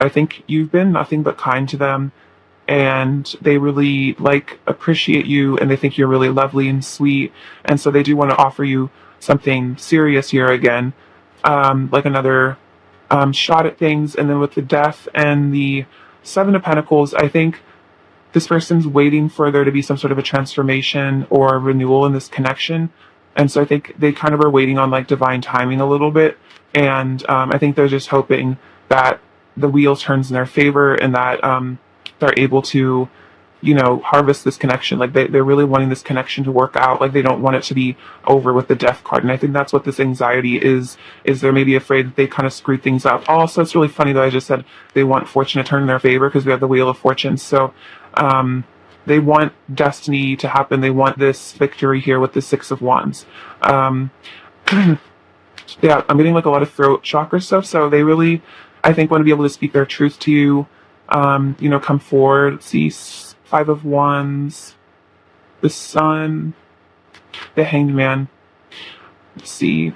I think you've been nothing but kind to them, and they really like appreciate you, and they think you're really lovely and sweet, and so they do want to offer you something serious here again, like another shot at things. And then with the Death and the Seven of Pentacles, I think this person's waiting for there to be some sort of a transformation or renewal in this connection. And so I think they kind of are waiting on like divine timing a little bit. And I think they're just hoping that the wheel turns in their favor, and that they're able to, harvest this connection. Like they're really wanting this connection to work out. Like they don't want it to be over with the Death card. And I think that's what this anxiety is they're maybe afraid that they kind of screw things up. Also, it's really funny that I just said they want fortune to turn in their favor, because we have the Wheel of Fortune. So they want destiny to happen. They want this victory here with the Six of Wands. Yeah, I'm getting like a lot of throat chakra stuff. So they really, I think, want to be able to speak their truth to you. Come forward. Let's see, Five of Wands, the Sun, the Hanged Man. Let's see.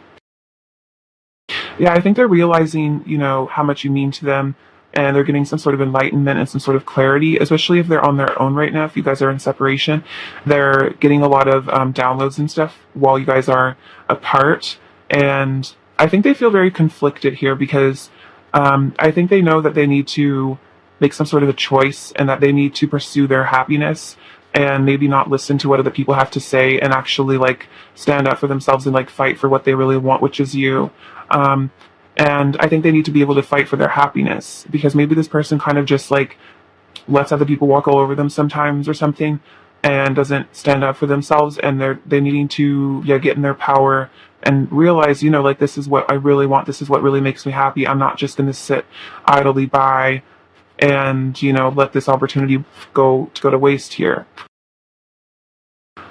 Yeah, I think they're realizing, how much you mean to them, and they're getting some sort of enlightenment and some sort of clarity, especially if they're on their own right now. If you guys are in separation, they're getting a lot of downloads and stuff while you guys are apart. And I think they feel very conflicted here, because I think they know that they need to make some sort of a choice, and that they need to pursue their happiness, and maybe not listen to what other people have to say, and actually like stand up for themselves and like fight for what they really want, which is you. And I think they need to be able to fight for their happiness, because maybe this person kind of just like lets other people walk all over them sometimes or something, and doesn't stand up for themselves, and they're needing to get in their power and realize, like, this is what I really want, this is what really makes me happy. I'm not just going to sit idly by and let this opportunity go to waste here.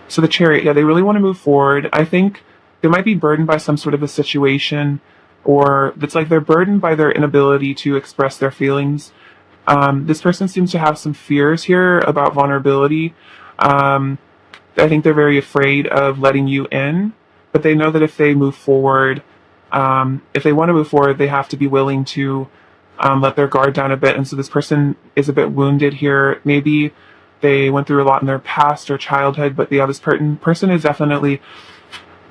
So the Chariot, they really want to move forward. I think they might be burdened by some sort of a situation, or it's like they're burdened by their inability to express their feelings. This person seems to have some fears here about vulnerability. I think they're very afraid of letting you in, but they know that if they move forward, if they want to move forward, they have to be willing to let their guard down a bit. And so this person is a bit wounded here. Maybe they went through a lot in their past or childhood, but this person is definitely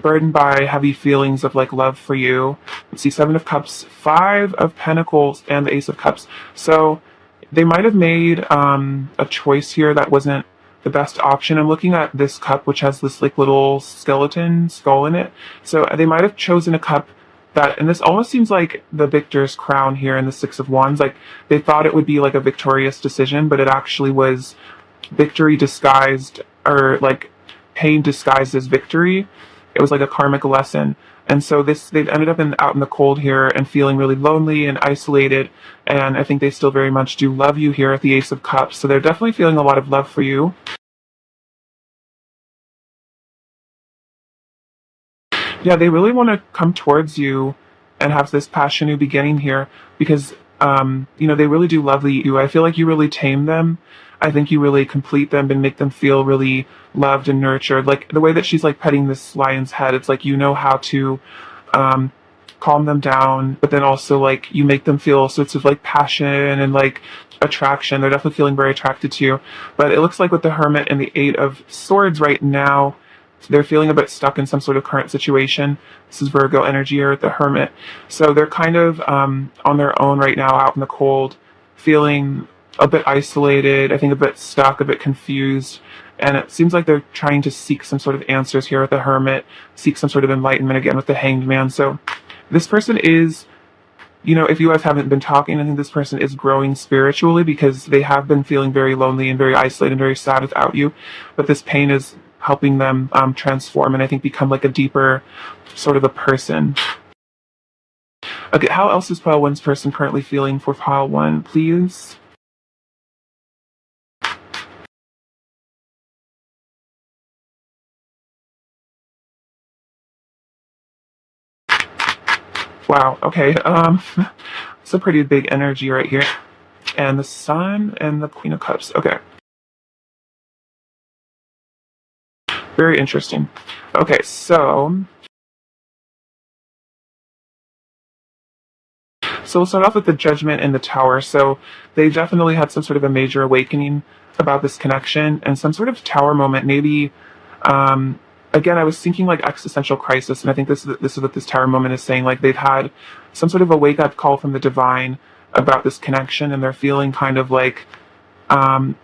burdened by heavy feelings of like love for you. Let's see, Seven of Cups, Five of Pentacles, and the Ace of Cups. So they might have made a choice here that wasn't the best option. I'm looking at this cup, which has this like little skeleton skull in it. So they might have chosen a cup that, and this almost seems like the victor's crown here in the Six of Wands. Like they thought it would be like a victorious decision, but it actually was victory disguised, or like pain disguised as victory. It was like a karmic lesson. And so they've ended up out in the cold here and feeling really lonely and isolated. And I think they still very much do love you here at the Ace of Cups. So they're definitely feeling a lot of love for you. Yeah, they really want to come towards you and have this passion new beginning here, because they really do love you. I feel like you really tame them. I think you really complete them and make them feel really loved and nurtured. Like the way that she's like petting this lion's head, it's like how to calm them down, but then also like you make them feel sorts of like passion and like attraction. They're definitely feeling very attracted to you. But it looks like with the Hermit and the Eight of Swords right now, they're feeling a bit stuck in some sort of current situation. This is Virgo energy here with the Hermit. So they're kind of on their own right now, out in the cold, feeling a bit isolated, I think a bit stuck, a bit confused. And it seems like they're trying to seek some sort of answers here with the Hermit, seek some sort of enlightenment again with the Hanged Man. So this person is, if you guys haven't been talking, I think this person is growing spiritually, because they have been feeling very lonely and very isolated and very sad without you. But this pain is helping them transform, and I think become like a deeper sort of a person. Okay, how else is pile one's person currently feeling for pile one, please? Wow, okay, it's a pretty big energy right here. And the Sun and the Queen of Cups, okay. Very interesting. Okay, so So we'll start off with the Judgment and the Tower. So they definitely had some sort of a major awakening about this connection and some sort of tower moment. Maybe, again, I was thinking like existential crisis, and I think this is what this tower moment is saying. Like they've had some sort of a wake up call from the divine about this connection, and they're feeling kind of like, I'm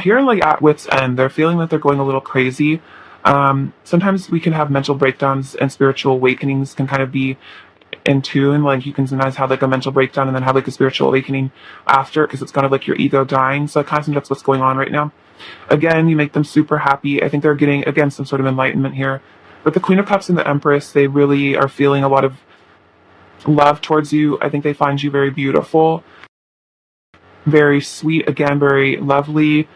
hearing like at wit's end. They're feeling that they're going a little crazy. Sometimes we can have mental breakdowns, and spiritual awakenings can kind of be in tune. Like you can sometimes have like a mental breakdown and then have like a spiritual awakening after, because it's kind of like your ego dying. So I kind of think that's what's going on right now. Again, you make them super happy. I think they're getting, again, some sort of enlightenment here. But the Queen of Cups and the Empress, they really are feeling a lot of love towards you. I think they find you very beautiful, very sweet, again, very lovely.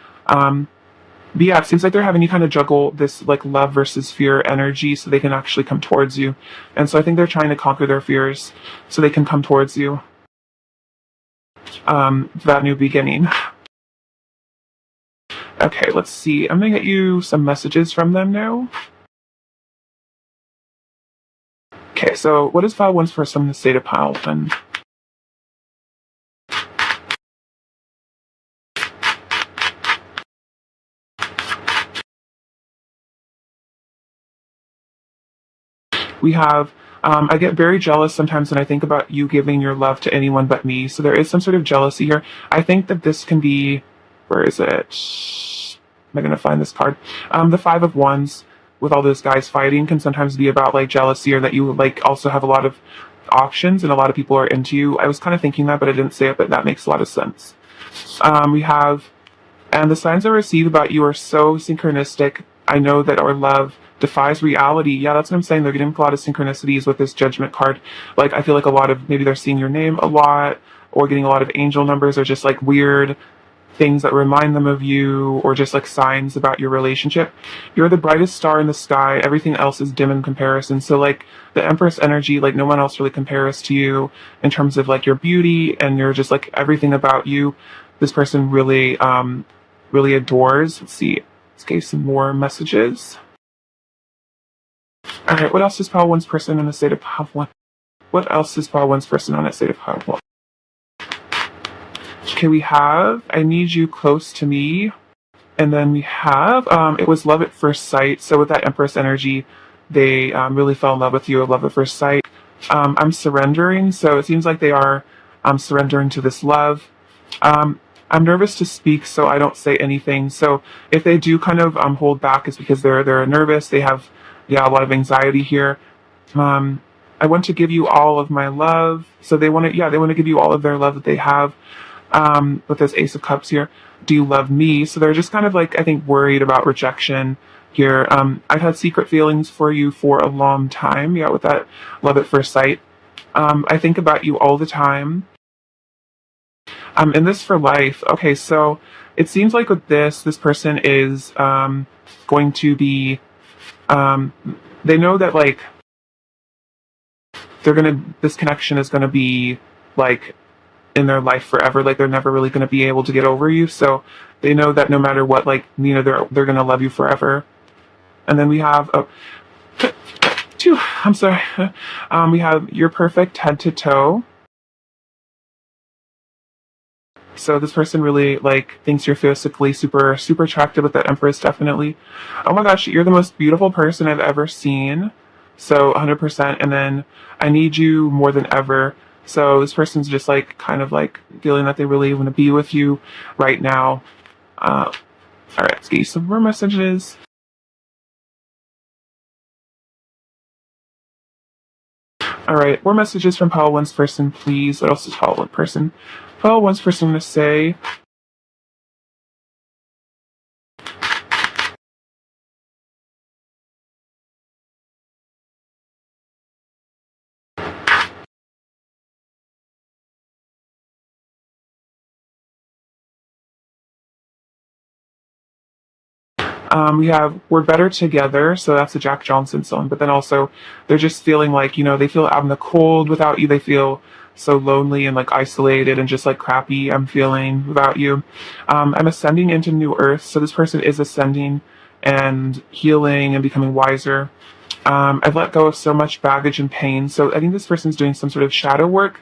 But yeah, it seems like they're having you kind of juggle this like love versus fear energy so they can actually come towards you. And so I think they're trying to conquer their fears so they can come towards you. That new beginning. Okay, let's see. I'm gonna get you some messages from them now. Okay, so what is file one's first from the state of pile then? We have, I get very jealous sometimes when I think about you giving your love to anyone but me. So there is some sort of jealousy here. I think that this can be, where is it? Am I going to find this card? The Five of Wands with all those guys fighting can sometimes be about like jealousy, or that you like also have a lot of options and a lot of people are into you. I was kind of thinking that, but I didn't say it, but that makes a lot of sense. We have, and the signs I receive about you are so synchronistic. I know that our love defies reality. Yeah, that's what I'm saying. They're getting a lot of synchronicities with this Judgment card. Like, I feel like a lot of, maybe they're seeing your name a lot, or getting a lot of angel numbers, or just like weird things that remind them of you, or just like signs about your relationship. You're the brightest star in the sky. Everything else is dim in comparison. So like the Empress energy, like no one else really compares to you in terms of like your beauty, and you're just like everything about you. This person really, really adores. Let's see. Let's get some more messages. All right, what else is Pile 1's person in the state of Pile 1? What else is Pile 1's person on that state of Pile 1? Okay, we have, I need you close to me. And then we have, it was love at first sight. So with that Empress energy, they really fell in love with you, love at first sight. I'm surrendering, so it seems like they are surrendering to this love. I'm nervous to speak, so I don't say anything. So if they do kind of hold back, it's because they're nervous. They have, yeah, a lot of anxiety here. I want to give you all of my love. So they want to give you all of their love that they have. With this Ace of Cups here, do you love me? So they're just kind of like, I think, worried about rejection here. I've had secret feelings for you for a long time. Yeah, with that love at first sight. I think about you all the time. I'm in this for life. Okay, so it seems like with this person is going to be, they know that like this connection is gonna be like in their life forever. Like they're never really gonna be able to get over you. So they know that no matter what, like, you know, they're gonna love you forever. And then we have I'm sorry. We have you're perfect head to toe. So this person really like thinks you're physically super attractive with that Empress, definitely. Oh my gosh, you're the most beautiful person I've ever seen. So 100%. And then I need you more than ever. So this person's just like kind of like feeling that they really want to be with you right now. All right, let's get you some more messages. All right, more messages from Pile 1's person, please. What else is Pile 1 person? Pile 1's person going to say. We have We're Better Together, so that's a Jack Johnson song, but then also they're just feeling like, you know, they feel out in the cold without you. They feel so lonely and like isolated and just like crappy. I'm feeling without you. I'm ascending into new earth, so this person is ascending and healing and becoming wiser. I've let go of so much baggage and pain, so I think this person's doing some sort of shadow work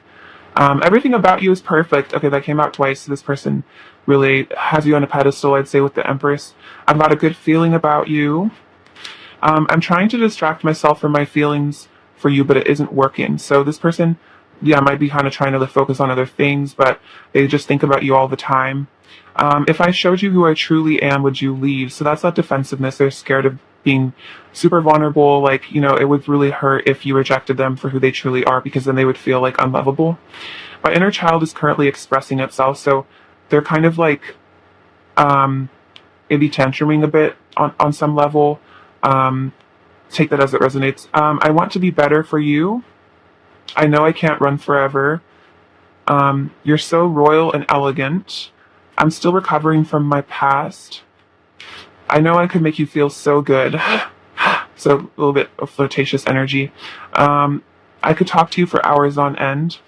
Everything about you is perfect. Okay, that came out twice. This person really has you on a pedestal, I'd say, with the Empress. I've got a good feeling about you. I'm trying to distract myself from my feelings for you, but it isn't working. So this person, yeah, might be kind of trying to focus on other things, but they just think about you all the time. If I showed you who I truly am, would you leave? So that's that defensiveness. They're scared of being super vulnerable. Like, it would really hurt if you rejected them for who they truly are, because then they would feel like unlovable. My inner child is currently expressing itself, so they're kind of like maybe tantruming a bit on some level. Um, Take that as it resonates. I want to be better for you. I know I can't run forever. You're so royal and elegant. I'm still recovering from my past. I know I could make you feel so good. So a little bit of flirtatious energy. I could talk to you for hours on end.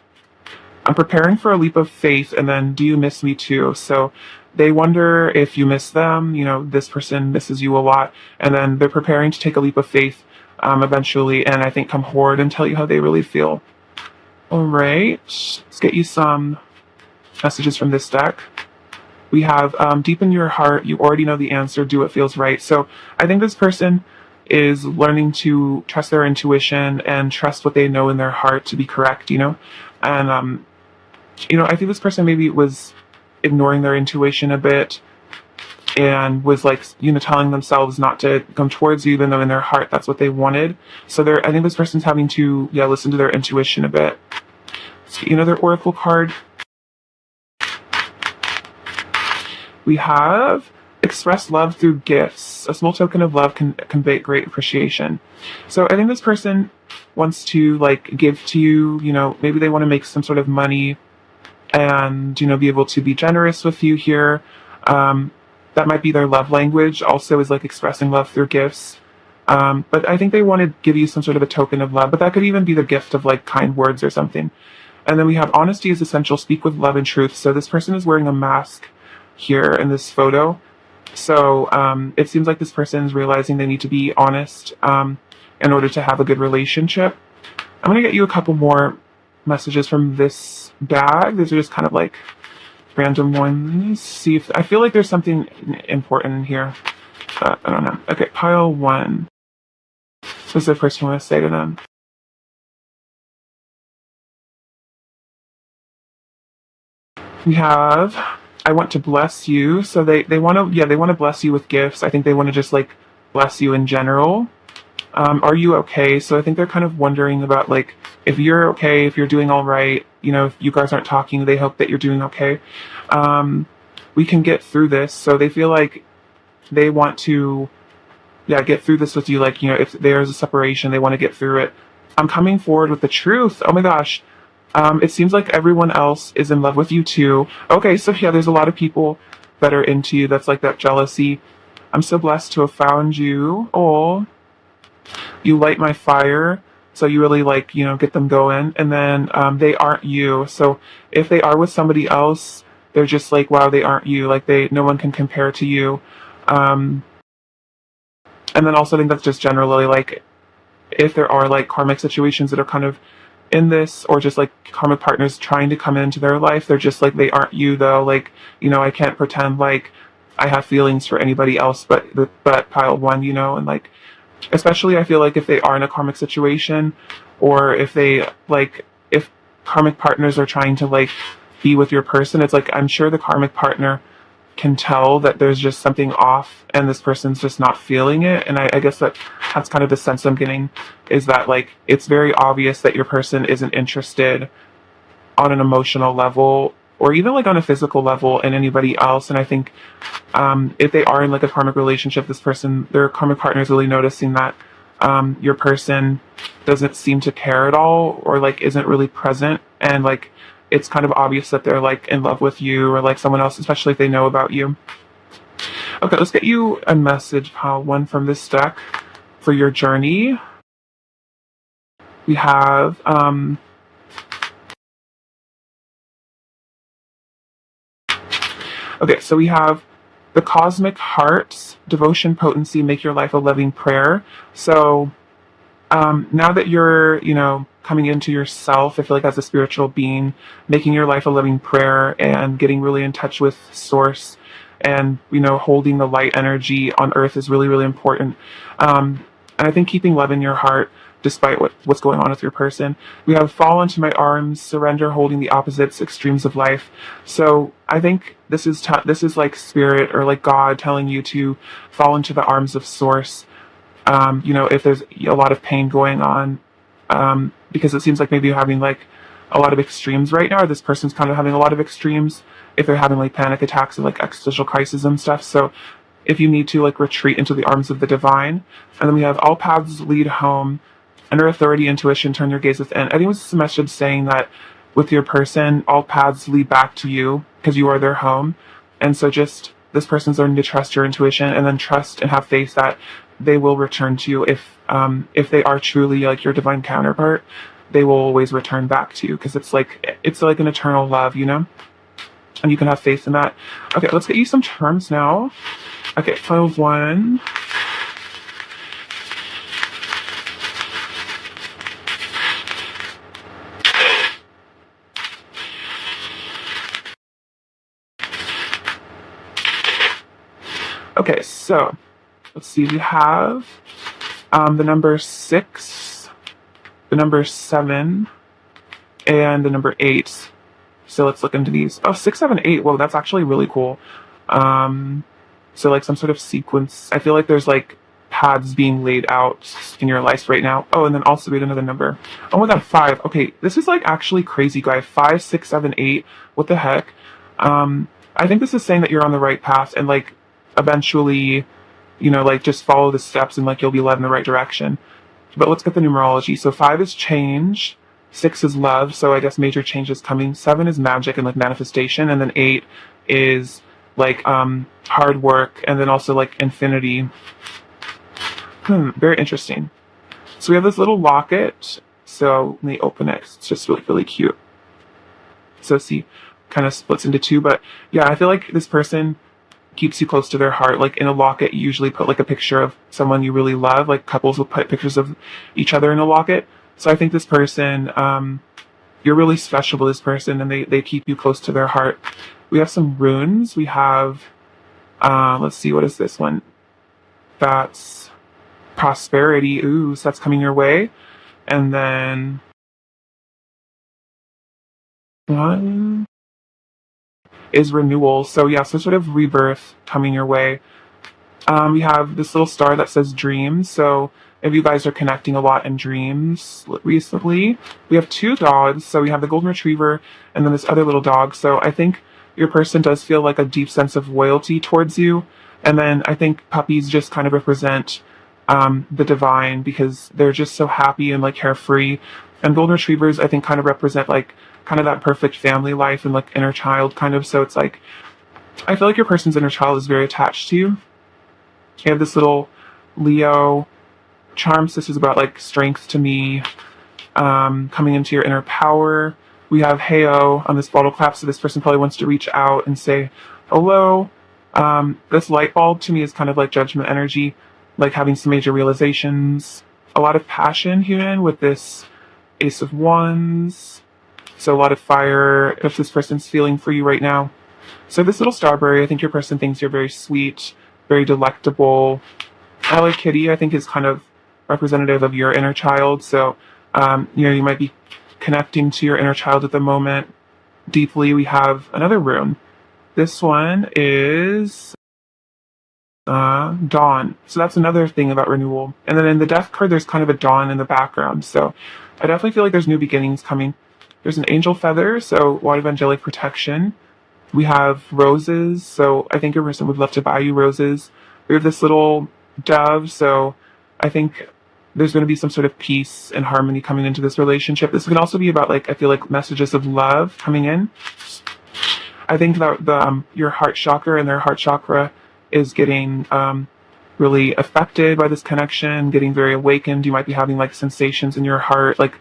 I'm preparing for a leap of faith, and then do you miss me too? So they wonder if you miss them. This person misses you a lot, and then they're preparing to take a leap of faith eventually, and I think come forward and tell you how they really feel. All right, let's get you some messages from this deck. We have deep in your heart, you already know the answer, do what feels right. So I think this person is learning to trust their intuition and trust what they know in their heart to be correct, and I think this person maybe was ignoring their intuition a bit and was like, telling themselves not to come towards you, even though in their heart that's what they wanted. So I think this person's having to, listen to their intuition a bit. Let's get another oracle card. We have express love through gifts. A small token of love can convey great appreciation. So I think this person wants to give to you, maybe they want to make some sort of money and, be able to be generous with you here. That might be their love language, also is expressing love through gifts. But I think they want to give you some sort of a token of love, but that could even be the gift of kind words or something. And then we have honesty is essential, speak with love and truth. So this person is wearing a mask here in this photo. So it seems like this person is realizing they need to be honest in order to have a good relationship. I'm going to get you a couple more messages from this bag. These are just kind of random ones. See if I feel like there's something important in here. I don't know. Okay, pile 1. So what's the first thing I want to say to them? We have I want to bless you. So they want to bless you with gifts. I think they want to just bless you in general. Are you okay? So I think they're kind of wondering about if you're okay, if you're doing all right. If you guys aren't talking, they hope that you're doing okay. We can get through this. So they feel like they want to, get through this with you. If there's a separation, they want to get through it. I'm coming forward with the truth. Oh my gosh. It seems like everyone else is in love with you too. Okay, so there's a lot of people that are into you. That's that jealousy. I'm so blessed to have found you. Oh, you light my fire. So you really get them going. And then they aren't you. So if they are with somebody else, they're just wow, they aren't you. No one can compare to you. And then also I think that's just generally if there are karmic situations that are kind of in this, or just karmic partners trying to come into their life, they're just they aren't you though. I can't pretend I have feelings for anybody else but pile 1, and especially I feel if they are in a karmic situation, or if they if karmic partners are trying to be with your person, it's I'm sure the karmic partner can tell that there's just something off and this person's just not feeling it. And I guess that's kind of the sense I'm getting, is that it's very obvious that your person isn't interested on an emotional level, or even on a physical level, in anybody else. And I think if they are in a karmic relationship, this person, their karmic partner is really noticing that your person doesn't seem to care at all, or isn't really present, and it's kind of obvious that they're in love with you or someone else, especially if they know about you. Okay, let's get you a message, pile 1, from this deck for your journey. We have okay, so we have the cosmic hearts, devotion, potency, make your life a loving prayer. So Now that you're, coming into yourself, I feel like as a spiritual being, making your life a living prayer and getting really in touch with source and, holding the light energy on earth is really, really important. And I think keeping love in your heart, despite what's going on with your person. We have fall into my arms, surrender, holding the opposites, extremes of life. So I think this is like spirit or like God telling you to fall into the arms of source. If there's a lot of pain going on, because it seems like maybe you're having like a lot of extremes right now, or this person's kind of having a lot of extremes if they're having like panic attacks and like existential crisis and stuff. So if you need to like retreat into the arms of the divine. And then we have all paths lead home, under authority, intuition, turn your gaze within. I think it was a message saying that with your person, all paths lead back to you because you are their home. And so just this person's learning to trust your intuition and then trust and have faith that they will return to you if they are truly like your divine counterpart. They will always return back to you because it's like an eternal love, and you can have faith in that. Okay, let's get you some terms now. Okay, 5-1. Okay, so let's see. We have the number 6, the number 7, and the number 8. So let's look into these. Oh, 6, 7, 8. Whoa, that's actually really cool. So like some sort of sequence. I feel like there's like paths being laid out in your life right now. Oh, and then also we had another number. Oh my god, 5. Okay, this is like actually crazy, guy. 5, 6, 7, 8. What the heck? I think this is saying that you're on the right path and like eventually, like just follow the steps and like you'll be led in the right direction. But let's get the numerology. So 5 is change, 6 is love, so I guess major change is coming. 7 is magic and like manifestation, and then 8 is like hard work, and then also like infinity. Very interesting. So we have this little locket. So let me open it. It's just really, really cute. So see, kind of splits into 2, but yeah, I feel like this person keeps you close to their heart. Like in a locket, you usually put like a picture of someone you really love. Like couples will put pictures of each other in a locket. So I think this person, you're really special to this person, and they keep you close to their heart. We have some runes. We have, let's see, what is this one? That's prosperity. Ooh, so that's coming your way. And then one is renewal. So yeah, so sort of rebirth coming your way. We have this little star that says dreams. So if you guys are connecting a lot in dreams recently, we have 2 dogs. So we have the golden retriever and then this other little dog. So I think your person does feel like a deep sense of loyalty towards you. And then I think puppies just kind of represent the divine because they're just so happy and like carefree. And golden retrievers, I think, kind of represent like kind of that perfect family life and like inner child kind of. So it's like, I feel like your person's inner child is very attached to you. You have this little Leo charms. This is about like strength to me, coming into your inner power. We have Heyo on this bottle clap. So this person probably wants to reach out and say hello. This light bulb to me is kind of like judgment energy, like having some major realizations. A lot of passion here with this Ace of Wands. So a lot of fire if this person's feeling for you right now. So this little starberry, I think your person thinks you're very sweet, very delectable. Hello Kitty, I think, is kind of representative of your inner child. So, you might be connecting to your inner child at the moment deeply. We have another rune. This one is dawn. So that's another thing about renewal. And then in the death card, there's kind of a dawn in the background. So I definitely feel like there's new beginnings coming. There's an angel feather, so a lot of angelic protection. We have roses, so I think your person would love to buy you roses. We have this little dove, so I think there's going to be some sort of peace and harmony coming into this relationship. This can also be about, like, I feel like messages of love coming in. I think that your heart chakra and their heart chakra is getting really affected by this connection, getting very awakened. You might be having like sensations in your heart, like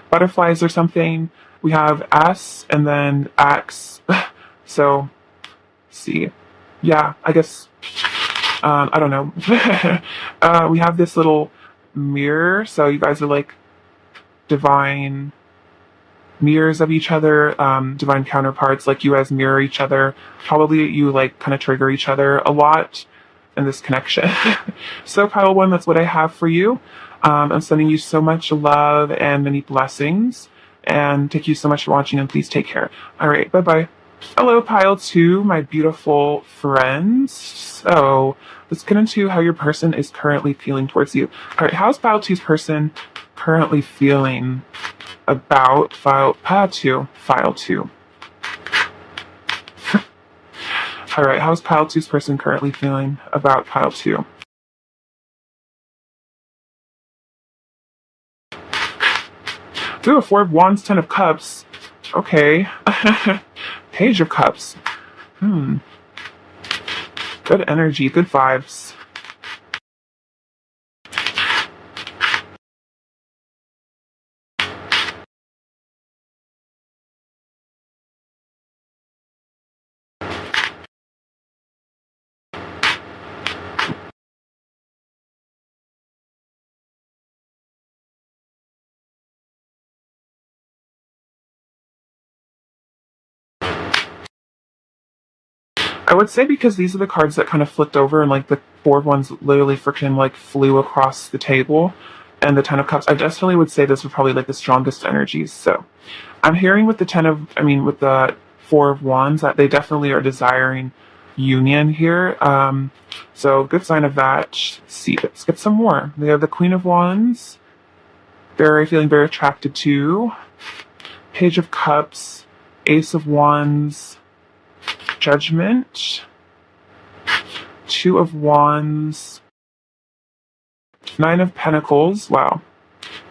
butterflies or something. We have S and then X. So, see. Yeah, I guess, I don't know. We have this little mirror. So you guys are like divine mirrors of each other, divine counterparts. Like you guys mirror each other. Probably you like kind of trigger each other a lot in this connection. So pile one, that's what I have for you. I'm sending you so much love and many blessings. And thank you so much for watching, and please take care. All right, bye-bye. Hello, pile two, my beautiful friends. So let's get into how your person is currently feeling towards you. All right, how's pile two's person currently feeling about pile two? All right, how's pile two's person currently feeling about pile two? Ooh, Four of Wands, Ten of Cups. Okay. Page of Cups. Good energy, good vibes. I would say because these are the cards that kind of flipped over, and like the Four of Wands literally freaking like flew across the table, and the Ten of Cups, I definitely would say this were probably like the strongest energies. So I'm hearing with with the Four of Wands that they definitely are desiring union here. So good sign of that. Let's see, let's get some more. They have the Queen of Wands. They're feeling very attracted to. Page of Cups, Ace of Wands, Judgment, Two of Wands, Nine of Pentacles, wow,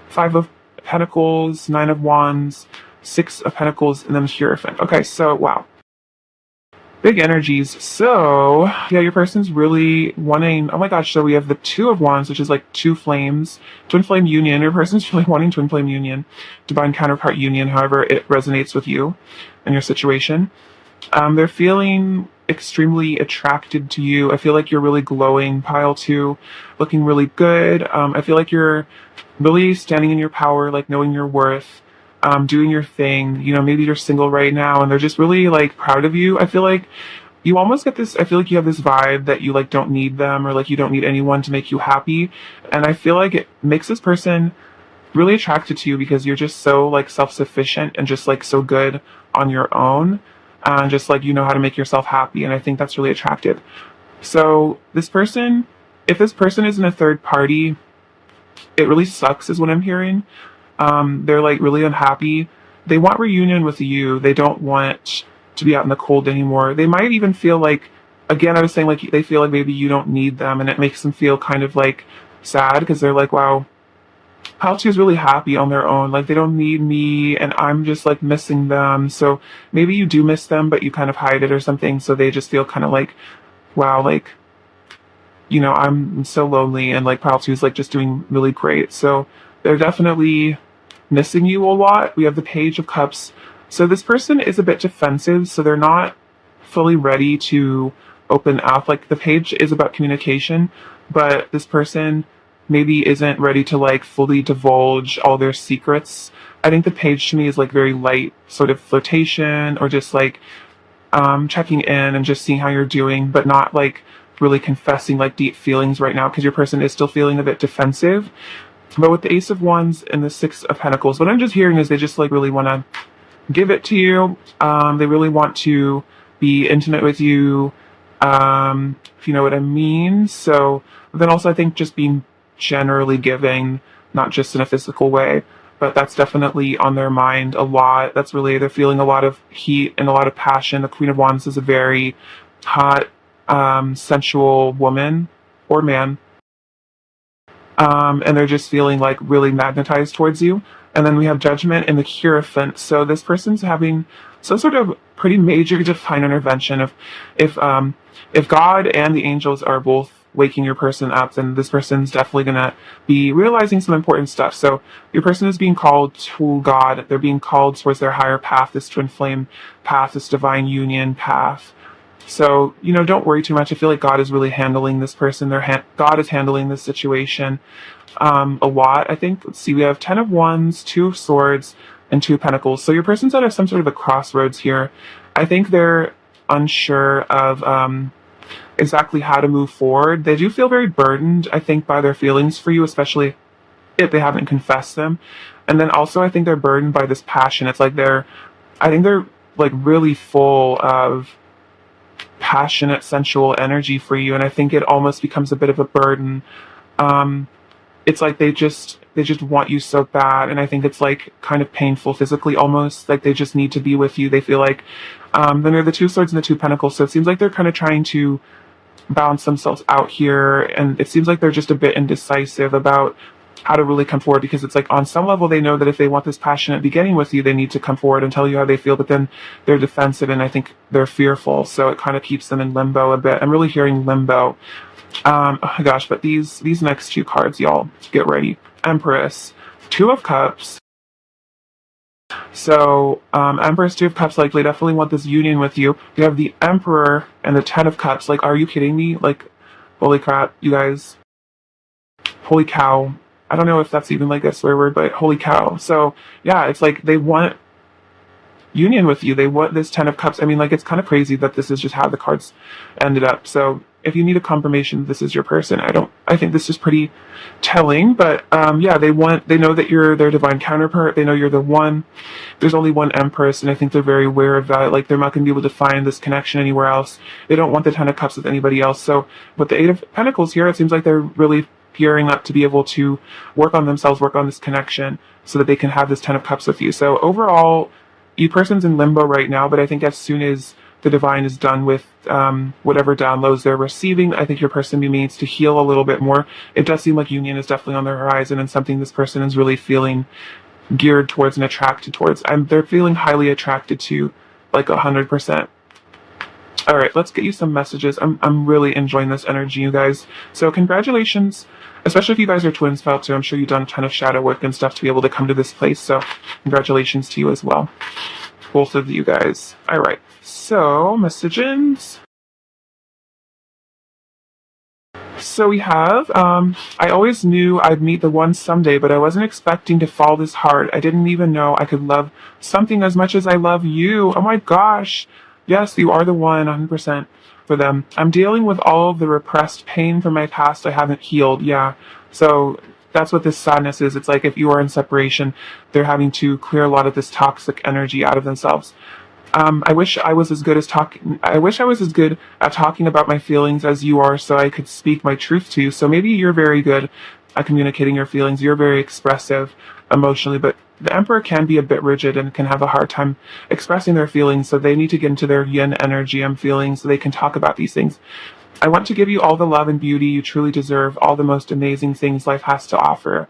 Five of Pentacles, Nine of Wands, Six of Pentacles, and then Hierophant. Okay, so wow. Big energies. So, yeah, your person's really wanting, oh my gosh, so we have the Two of Wands, which is like two flames, twin flame union. Your person's really wanting twin flame union, divine counterpart union, however it resonates with you and your situation. They're feeling extremely attracted to you. I feel like you're really glowing, pile two, looking really good. I feel like you're really standing in your power, like knowing your worth, doing your thing. You know, maybe you're single right now and they're just really like proud of you. I feel like you almost get this, I feel like you have this vibe that you like don't need them, or like you don't need anyone to make you happy. And I feel like it makes this person really attracted to you because you're just so like self-sufficient and just like so good on your own. And just like you know how to make yourself happy, and I think that's really attractive. So this person, if this person is in a third party, it really sucks is what I'm hearing. They're like really unhappy. They want reunion with you. They don't want to be out in the cold anymore. They might even feel like, again, I was saying like they feel like maybe you don't need them, and it makes them feel kind of like sad because they're like, wow, pile two is really happy on their own. Like they don't need me and I'm just like missing them. So maybe you do miss them, but you kind of hide it or something. So they just feel kind of like, wow, like, you know, I'm so lonely, and like pile two is like just doing really great. So they're definitely missing you a lot. We have the Page of Cups. So this person is a bit defensive. So they're not fully ready to open up. Like the Page is about communication, but this person maybe isn't ready to like fully divulge all their secrets. I think the Page to me is like very light sort of flirtation, or just like checking in and just seeing how you're doing, but not like really confessing like deep feelings right now because your person is still feeling a bit defensive. But with the Ace of Wands and the Six of Pentacles, what I'm just hearing is they just like really want to give it to you. They really want to be intimate with you, if you know what I mean. So then also I think just being generally giving, not just in a physical way, but that's definitely on their mind a lot. That's really, they're feeling a lot of heat and a lot of passion. The Queen of Wands is a very hot, sensual woman or man. And they're just feeling like really magnetized towards you. And then we have Judgment and the Hierophant. So this person's having some sort of pretty major divine intervention. If God and the angels are both waking your person up, then this person's definitely gonna be realizing some important stuff. So your person is being called to God. They're being called towards their higher path, this twin flame path, this divine union path. So, don't worry too much. I feel like God is really handling this person. God is handling this situation a lot. I think, let's see, we have 10 of Wands, 2 of Swords, and 2 of Pentacles. So your person's at some sort of a crossroads here. I think they're unsure of exactly how to move forward. They do feel very burdened, I think, by their feelings for you, especially if they haven't confessed them. And then also, I think they're burdened by this passion. It's like I think they're like really full of passionate, sensual energy for you. And I think it almost becomes a bit of a burden. It's like they just want you so bad, and I think it's like kind of painful physically, almost like they just need to be with you. They feel like then there are the 2 Swords and the 2 Pentacles, so it seems like they're kind of trying to balance themselves out here, and it seems like they're just a bit indecisive about how to really come forward, because it's like on some level they know that if they want this passionate beginning with you, they need to come forward and tell you how they feel, but then they're defensive and I think they're fearful, so it kind of keeps them in limbo a bit. I'm really hearing limbo. Oh my gosh, but these next 2 cards, y'all, get ready. Empress, 2 of Cups. So, Empress, 2 of Cups, like, they definitely want this union with you. You have the Emperor and the 10 of Cups. Like, are you kidding me? Like, holy crap, you guys. Holy cow. I don't know if that's even like a swear word, but holy cow. So, yeah, it's like they want union with you. They want this 10 of Cups. I mean, like, it's kind of crazy that this is just how the cards ended up. So if you need a confirmation this is your person, I think this is pretty telling, but yeah, they know that you're their divine counterpart. They know you're the one. There's only one Empress, and I think they're very aware of that. Like, they're not going to be able to find this connection anywhere else. They don't want the 10 of Cups with anybody else. So with the 8 of Pentacles here, it seems like they're really gearing up to be able to work on themselves, work on this connection, so that they can have this 10 of Cups with you. So overall, your person's in limbo right now, but I think as soon as the divine is done with whatever downloads they're receiving, I think your person needs to heal a little bit more. It does seem like union is definitely on the horizon, and something this person is really feeling geared towards and attracted towards. They're feeling highly attracted to, like 100%. All right, let's get you some messages. I'm really enjoying this energy, you guys. So congratulations, especially if you guys are twins, felt too. I'm sure you've done a ton of shadow work and stuff to be able to come to this place. So congratulations to you as well, both of you guys. All right, so messages. So we have, I always knew I'd meet the one someday, but I wasn't expecting to fall this hard. I didn't even know I could love something as much as I love you. Oh my gosh. Yes, you are the one, 100% for them. I'm dealing with all of the repressed pain from my past I haven't healed. Yeah. So that's what this sadness is. It's like if you are in separation, they're having to clear a lot of this toxic energy out of themselves. I wish I was as good at talking about my feelings as you are, so I could speak my truth to you. So maybe you're very good at communicating your feelings. You're very expressive emotionally, but the Emperor can be a bit rigid and can have a hard time expressing their feelings. So they need to get into their yin energy, I'm feeling, so they can talk about these things. I want to give you all the love and beauty you truly deserve, all the most amazing things life has to offer.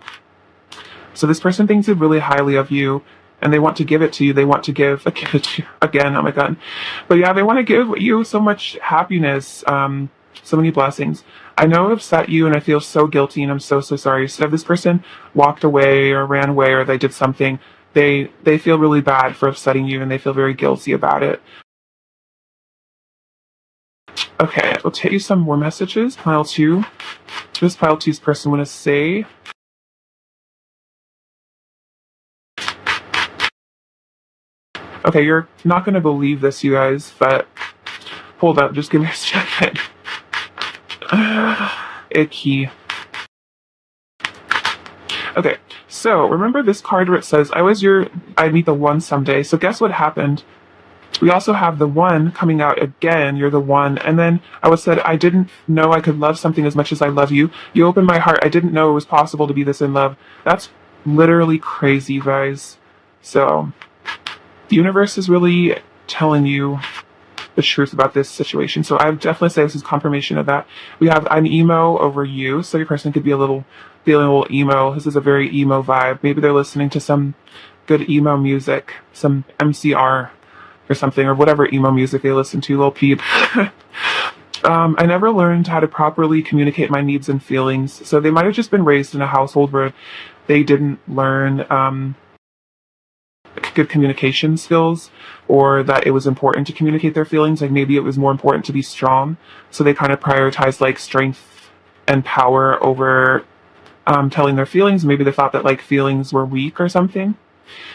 So this person thinks really highly of you, and they want to give it to you. They want to give it to you again. Oh my God. But yeah, they want to give you so much happiness, so many blessings. I know I've upset you and I feel so guilty and I'm so sorry. So if this person walked away or ran away or they did something, they feel really bad for upsetting you and they feel very guilty about it. Okay, we'll take you some more messages. Pile 2. What does Pile 2's person want to say? Okay, you're not going to believe this, you guys, but hold up, just give me a second. Icky. Okay, so remember this card where it says, I'd meet the one someday. So guess what happened? We also have the one coming out again. You're the one. And then I said, I didn't know I could love something as much as I love you. You opened my heart. I didn't know it was possible to be this in love. That's literally crazy, you guys. So the universe is really telling you the truth about this situation. So I would definitely say this is confirmation of that. We have an emo over you. So your person could be feeling a little emo. This is a very emo vibe. Maybe they're listening to some good emo music, some MCR or something, or whatever emo music they listen to, little peep. I never learned how to properly communicate my needs and feelings. So they might have just been raised in a household where they didn't learn good communication skills, or that it was important to communicate their feelings. Like maybe it was more important to be strong. So they kind of prioritized like strength and power over telling their feelings. Maybe they thought that like feelings were weak or something.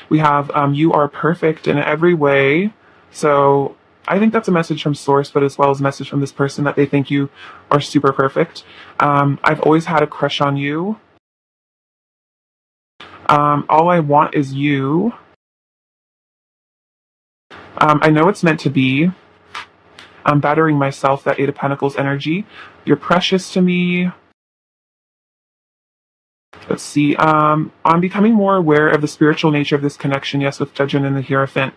We have you are perfect in every way. So I think that's a message from source, but as well as a message from this person that they think you are super perfect. I've always had a crush on you. All I want is you. I know it's meant to be. I'm battering myself, that Eight of Pentacles energy. You're precious to me. Let's see. I'm becoming more aware of the spiritual nature of this connection. Yes, with Judgment and the Hierophant.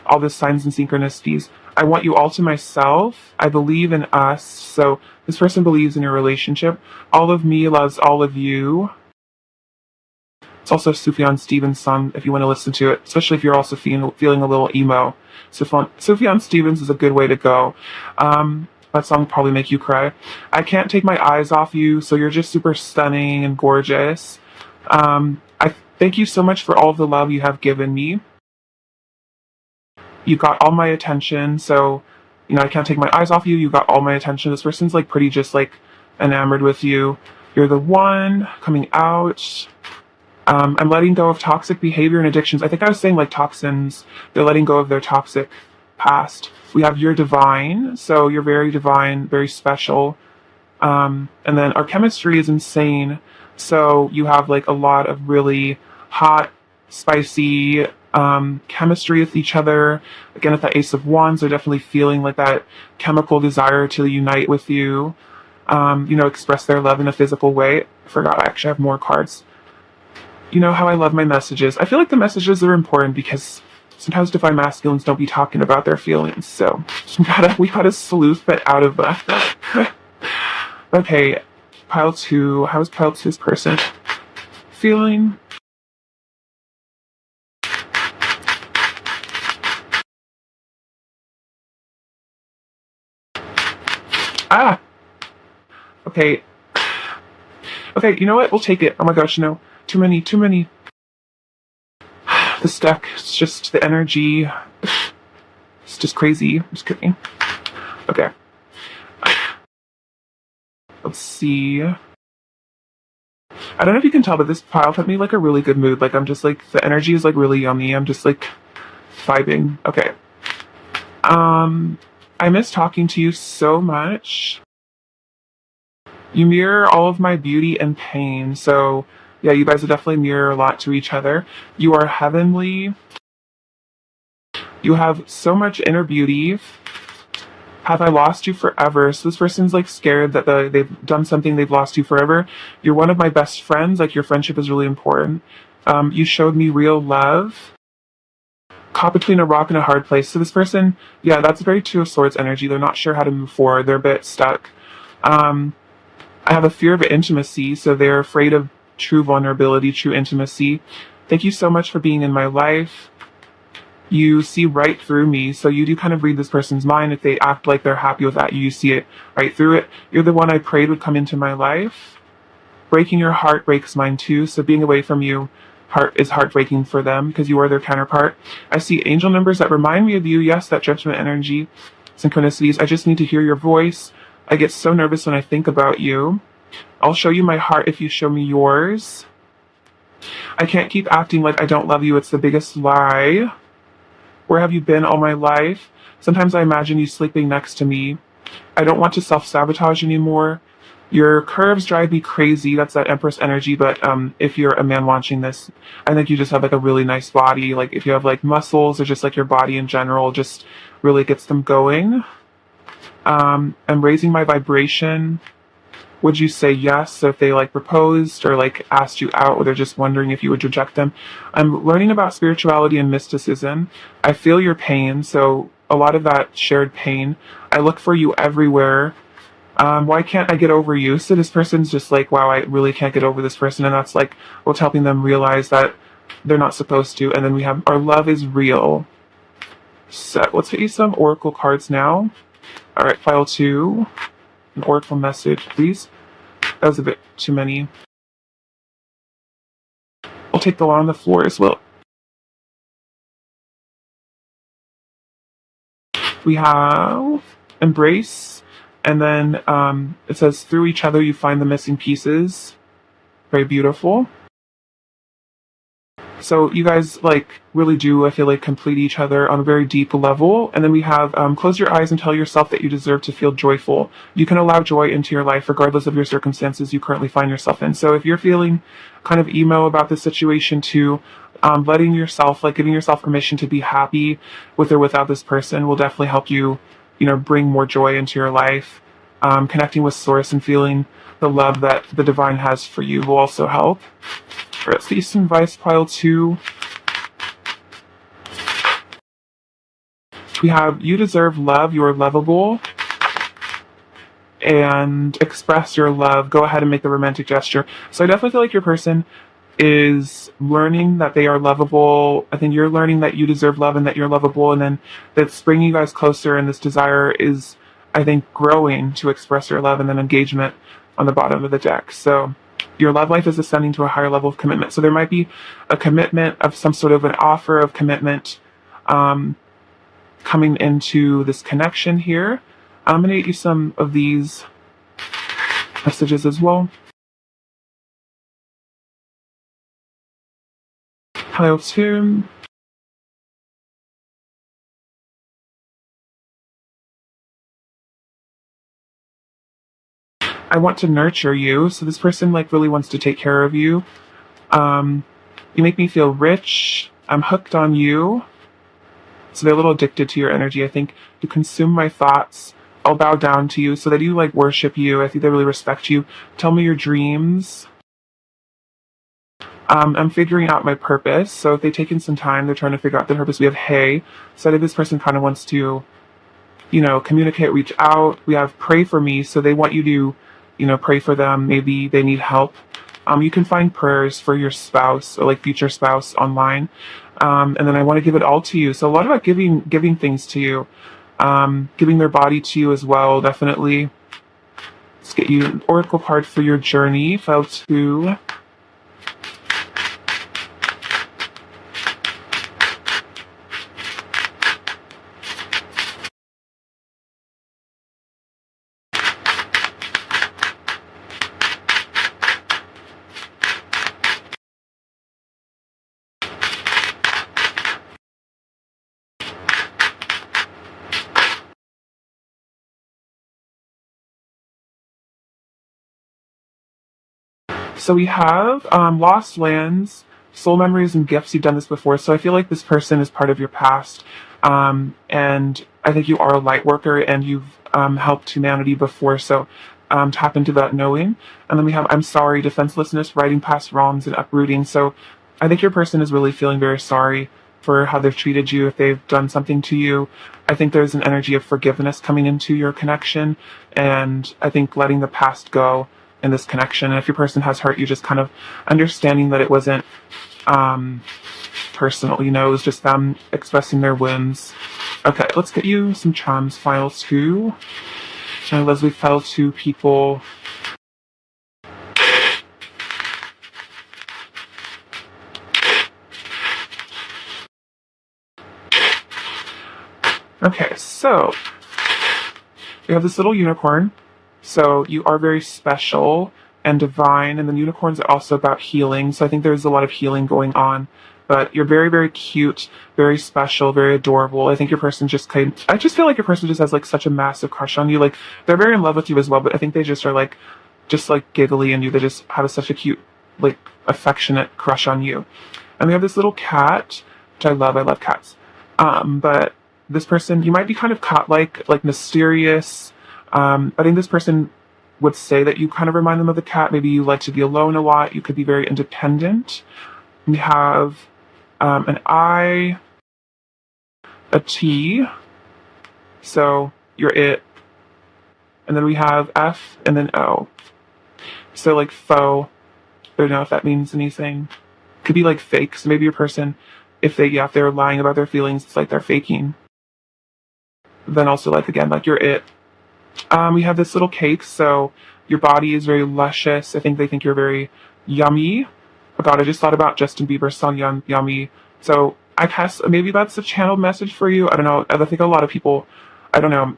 All the signs and synchronicities. I want you all to myself. I believe in us. So this person believes in your relationship. All of me loves all of you. It's also Sufjan Stevens' song if you want to listen to it, especially if you're also feeling a little emo. Sufjan Stevens is a good way to go. That song will probably make you cry. I can't take my eyes off you, so you're just super stunning and gorgeous. I thank you so much for all the love you have given me. You got all my attention, so, you know, I can't take my eyes off you. You got all my attention. This person's like pretty just like enamored with you. You're the one coming out. I'm letting go of toxic behavior and addictions. I think I was saying like toxins. They're letting go of their toxic past. We have you're divine, so you're very divine, very special. And then our chemistry is insane. So you have like a lot of really hot, spicy chemistry with each other. Again, with the Ace of Wands, they're definitely feeling like that chemical desire to unite with you. You know, express their love in a physical way. I forgot I actually have more cards. You know how I love my messages. I feel like the messages are important because sometimes divine masculines don't be talking about their feelings. So we gotta sleuth it out of that. Okay, pile two. How is pile two's person feeling? Ah. Okay. Okay. You know what? We'll take it. Oh my gosh, no. Too many. Too many. This deck, it's just the energy. It's just crazy. I'm just kidding. Okay. Let's see. I don't know if you can tell, but this pile put me like a really good mood. Like I'm just like the energy is like really yummy. I'm just like vibing. Okay. I miss talking to you so much. You mirror all of my beauty and pain. So yeah, you guys will definitely mirror a lot to each other. You are heavenly. You have so much inner beauty. Have I lost you forever? So this person's like scared that they've done something, they've lost you forever. You're one of my best friends. Like your friendship is really important. You showed me real love. Caught between a rock and a hard place. So this person, yeah, that's very Two of Swords energy. They're not sure how to move forward. They're a bit stuck. I have a fear of intimacy, so they're afraid of true vulnerability, true intimacy. Thank you so much for being in my life. You see right through me, so you do kind of read this person's mind. If they act like they're happy with that, you see it right through it. You're the one I prayed would come into my life. Breaking your heart breaks mine too, so being away from you is heartbreaking for them because you are their counterpart. I see angel numbers that remind me of you. Yes, that judgment energy, synchronicities. I just need to hear your voice. I get so nervous when I think about you. I'll show you my heart if you show me yours. I can't keep acting like I don't love you. It's the biggest lie. Where have you been all my life? Sometimes I imagine you sleeping next to me. I don't want to self-sabotage anymore. Your curves drive me crazy. That's that Empress energy. But if you're a man watching this, I think you just have like a really nice body. Like if you have like muscles or just like your body in general, just really gets them going. I'm raising my vibration. Would you say yes? So if they like proposed or like asked you out, or they're just wondering if you would reject them. I'm learning about spirituality and mysticism. I feel your pain. So a lot of that shared pain. I look for you everywhere. Why can't I get over you? So this person's just like, wow, I really can't get over this person. And that's like what's helping them realize that they're not supposed to. And then we have our love is real. So let's get you some oracle cards now. All right, file 2. An oracle message, please. That was a bit too many. I'll take the one on the floor as well. We have embrace, and then it says through each other you find the missing pieces. Very beautiful. So you guys like really do, I feel like, complete each other on a very deep level. And then we have close your eyes and tell yourself that you deserve to feel joyful. You can allow joy into your life regardless of your circumstances you currently find yourself in. So if you're feeling kind of emo about this situation too, letting yourself, like giving yourself permission to be happy with or without this person will definitely help you, bring more joy into your life. Connecting with source and feeling the love that the divine has for you will also help. Let's see some advice pile 2. We have you deserve love, you are lovable, and express your love. Go ahead and make the romantic gesture. So I definitely feel like your person is learning that they are lovable. I think you're learning that you deserve love and that you're lovable, and then that's bringing you guys closer, and this desire is, I think, growing to express your love, and then engagement on the bottom of the deck. So your love life is ascending to a higher level of commitment. So there might be a commitment of some sort of an offer of commitment coming into this connection here. I'm going to get you some of these messages as well. Hello, Tim. I want to nurture you. So this person like really wants to take care of you. You make me feel rich. I'm hooked on you. So they're a little addicted to your energy. I think you consume my thoughts. I'll bow down to you. So they do like worship you. I think they really respect you. Tell me your dreams. I'm figuring out my purpose. So if they've taken some time, they're trying to figure out their purpose. We have hey. So I think this person kind of wants to, communicate, reach out. We have pray for me. So they want you to, pray for them. Maybe they need help. You can find prayers for your spouse or like future spouse online. And then I want to give it all to you. So a lot about giving things to you, giving their body to you as well. Definitely. Let's get you an oracle card for your journey. File 2. So we have lost lands, soul memories, and gifts. You've done this before. So I feel like this person is part of your past. And I think you are a light worker and you've helped humanity before. So tap into that knowing. And then we have I'm sorry, defenselessness, righting past wrongs, and uprooting. So I think your person is really feeling very sorry for how they've treated you, if they've done something to you. I think there's an energy of forgiveness coming into your connection. And I think letting the past go in this connection. And if your person has hurt you, just kind of understanding that it wasn't personal, it was just them expressing their wounds. Okay, let's get you some charms. File 2. Leslie, file 2 people. Okay, so we have this little unicorn. So you are very special and divine, and then unicorns are also about healing. So I think there's a lot of healing going on. But you're very, very cute, very special, very adorable. I think your person I just feel like your person just has like such a massive crush on you. Like they're very in love with you as well, but I think they just are just giggly and you. They just have such a cute, like affectionate crush on you. And we have this little cat, which I love. I love cats. But this person, you might be kind of cat-like mysterious. I think this person would say that you kind of remind them of the cat. Maybe you like to be alone a lot. You could be very independent. We have an I, a T, so you're it. And then we have F and then O. So like faux, I don't know if that means anything. Could be like fake. So maybe your person, if they're lying about their feelings, it's like they're faking. Then also again, you're it. We have this little cake, so your body is very luscious. I think they think you're very yummy. Oh God, I just thought about Justin Bieber's song Yummy. So I guess maybe that's a channeled message for you. I don't know. I think a lot of people I don't know.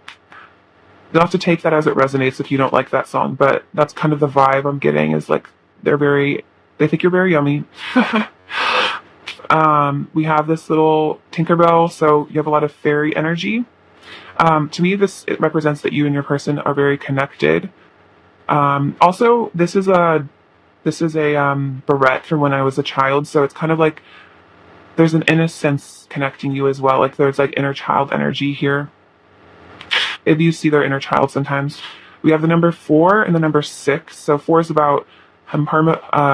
You'll have to take that as it resonates if you don't like that song, but that's kind of the vibe I'm getting, is like they think you're very yummy. We have this little Tinkerbell, so you have a lot of fairy energy. To me, it represents that you and your person are very connected. Also, this is a barrette from when I was a child, so it's kind of like there's an innocence connecting you as well. Like there's like inner child energy here. If you see their inner child sometimes. We have the number 4 and the number 6. So 4 is about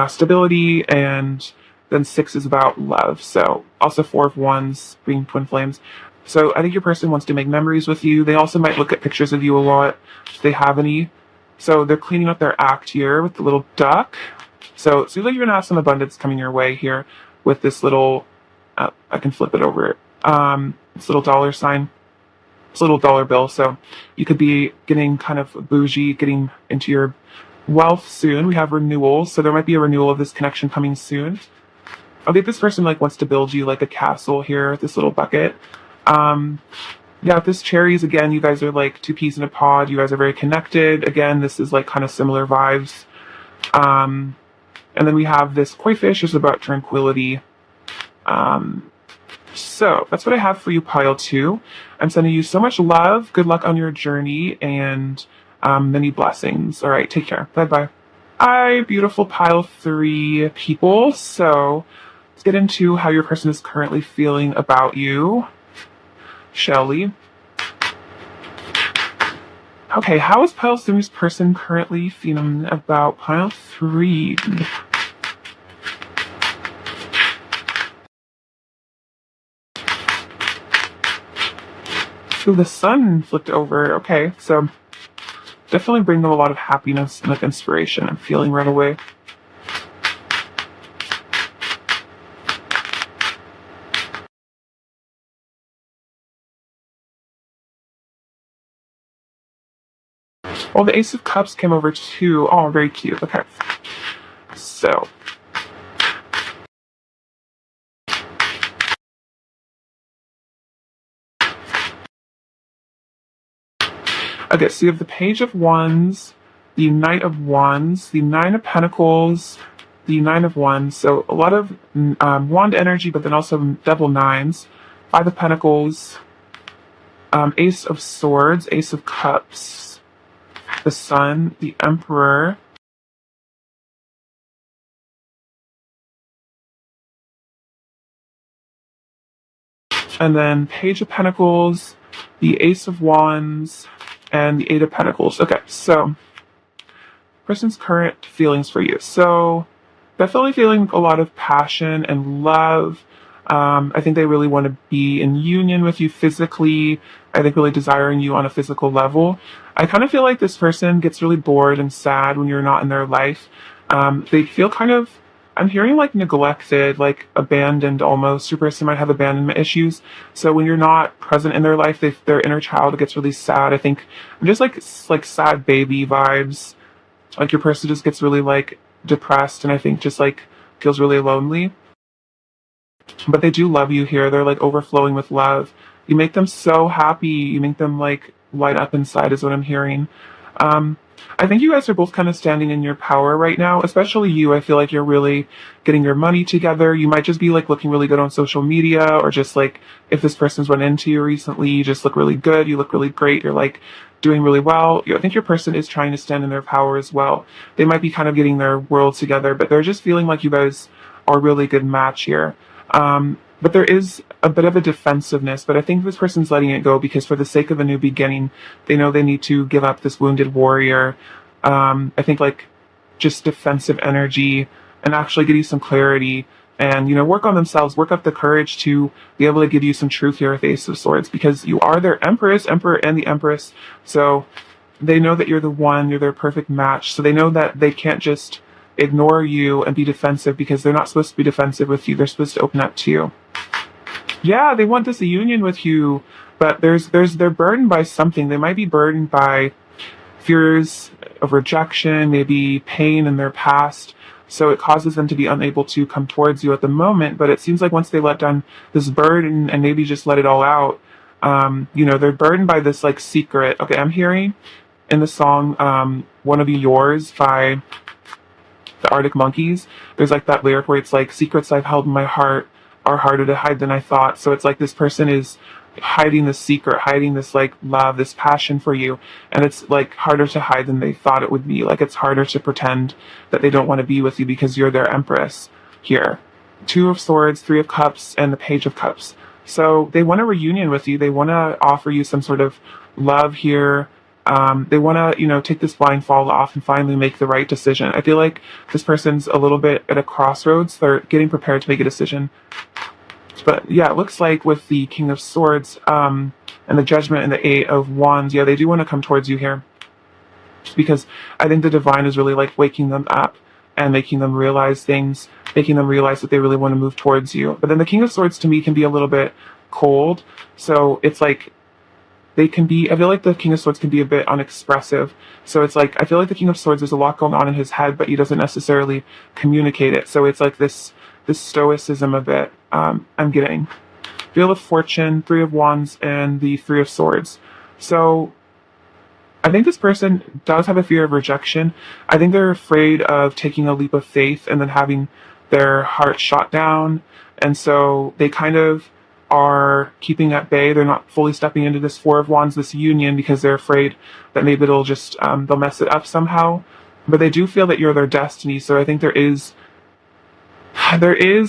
stability, and then 6 is about love. So also 4 of Wands being twin flames. So I think your person wants to make memories with you. They also might look at pictures of you a lot if they have any. So they're cleaning up their act here with the little duck. So it seems like you're going to have some abundance coming your way here with this little, I can flip it over. This little dollar sign. This little dollar bill. So you could be getting kind of bougie, getting into your wealth soon. We have renewals. So there might be a renewal of this connection coming soon. I think this person like wants to build you like a castle here with this little bucket. Yeah, with this cherries, again, you guys are like two peas in a pod. You guys are very connected. Again, this is like kind of similar vibes. And then we have this koi fish, is about tranquility. So that's what I have for you, pile 2. I'm sending you so much love. Good luck on your journey, and many blessings. All right, take care. Bye-bye. Hi, beautiful pile 3 people. So let's get into how your person is currently feeling about you. Shelly. Okay, how is pile 3's person currently feeling about pile 3? So the sun flipped over. Okay, so definitely bring them a lot of happiness and like inspiration. I'm feeling right away. Oh, the Ace of Cups came over too. Oh, very cute. Okay. So. Okay, so you have the Page of Wands, the Knight of Wands, the Nine of Pentacles, the Nine of Wands. So a lot of wand energy, but then also double nines. 5 of Pentacles, Ace of Swords, Ace of Cups, the Sun, the Emperor, and then Page of Pentacles, the Ace of Wands, and the 8 of Pentacles. Okay, so person's current feelings for you. So definitely feeling a lot of passion and love. I think they really want to be in union with you physically. I think really desiring you on a physical level. I kind of feel like this person gets really bored and sad when you're not in their life. They feel kind of, I'm hearing like neglected, like abandoned almost. Your person might have abandonment issues. So when you're not present in their life, their inner child gets really sad. I think I'm just like sad baby vibes. Like your person just gets really like depressed, and I think just like feels really lonely. But they do love you here. They're like overflowing with love. You make them so happy. You make them like light up inside is what I'm hearing. I think you guys are both kind of standing in your power right now, especially you. I feel like you're really getting your money together. You might just be like looking really good on social media, or just like if this person's run into you recently, you just look really good. You look really great. You're like doing really well. I think your person is trying to stand in their power as well. They might be kind of getting their world together, but they're just feeling like you guys are a really good match here. But there is a bit of a defensiveness, but I think this person's letting it go because for the sake of a new beginning, they know they need to give up this wounded warrior. I think like just defensive energy, and actually give you some clarity and, work on themselves, work up the courage to be able to give you some truth here with Ace of Swords, because you are their emperor, and the Empress. So they know that you're the one, you're their perfect match. So they know that they can't just ignore you and be defensive, because they're not supposed to be defensive with you. They're supposed to open up to you. Yeah, they want this union with you, but they're burdened by something. They might be burdened by fears of rejection, maybe pain in their past. So it causes them to be unable to come towards you at the moment. But it seems like once they let down this burden and maybe just let it all out, You know, they're burdened by this like secret. Okay, I'm hearing in the song Wanna Be Yours by the Arctic Monkeys, there's like that lyric where it's like, secrets I've held in my heart are harder to hide than I thought. So it's like this person is hiding this secret, hiding this like love, this passion for you, and it's like harder to hide than they thought it would be. Like it's harder to pretend that they don't want to be with you because you're their empress here. Two of Swords, Three of Cups, and the Page of Cups. So they want a reunion with you. They want to offer you some sort of love here. They want to, you know, take this blindfold off and finally make the right decision. I feel like this person's a little bit at a crossroads. They're getting prepared to make a decision. But yeah, it looks like with the King of Swords and the Judgment and the Eight of Wands, yeah, they do want to come towards you here. Because I think the divine is really like waking them up and making them realize things, making them realize that they really want to move towards you. But then the King of Swords to me can be a little bit cold. So it's like they can be, I feel like the King of Swords can be a bit unexpressive. So it's like, I feel like the King of Swords, there's a lot going on in his head, but he doesn't necessarily communicate it. So it's like this stoicism a bit, I'm getting. Wheel of Fortune, Three of Wands, and the Three of Swords. So I think this person does have a fear of rejection. I think they're afraid of taking a leap of faith and then having their heart shot down. And so they kind of are keeping at bay. They're not fully stepping into this Four of Wands, this union, because they're afraid that maybe it'll just, they'll mess it up somehow. But they do feel that you're their destiny. So I think there is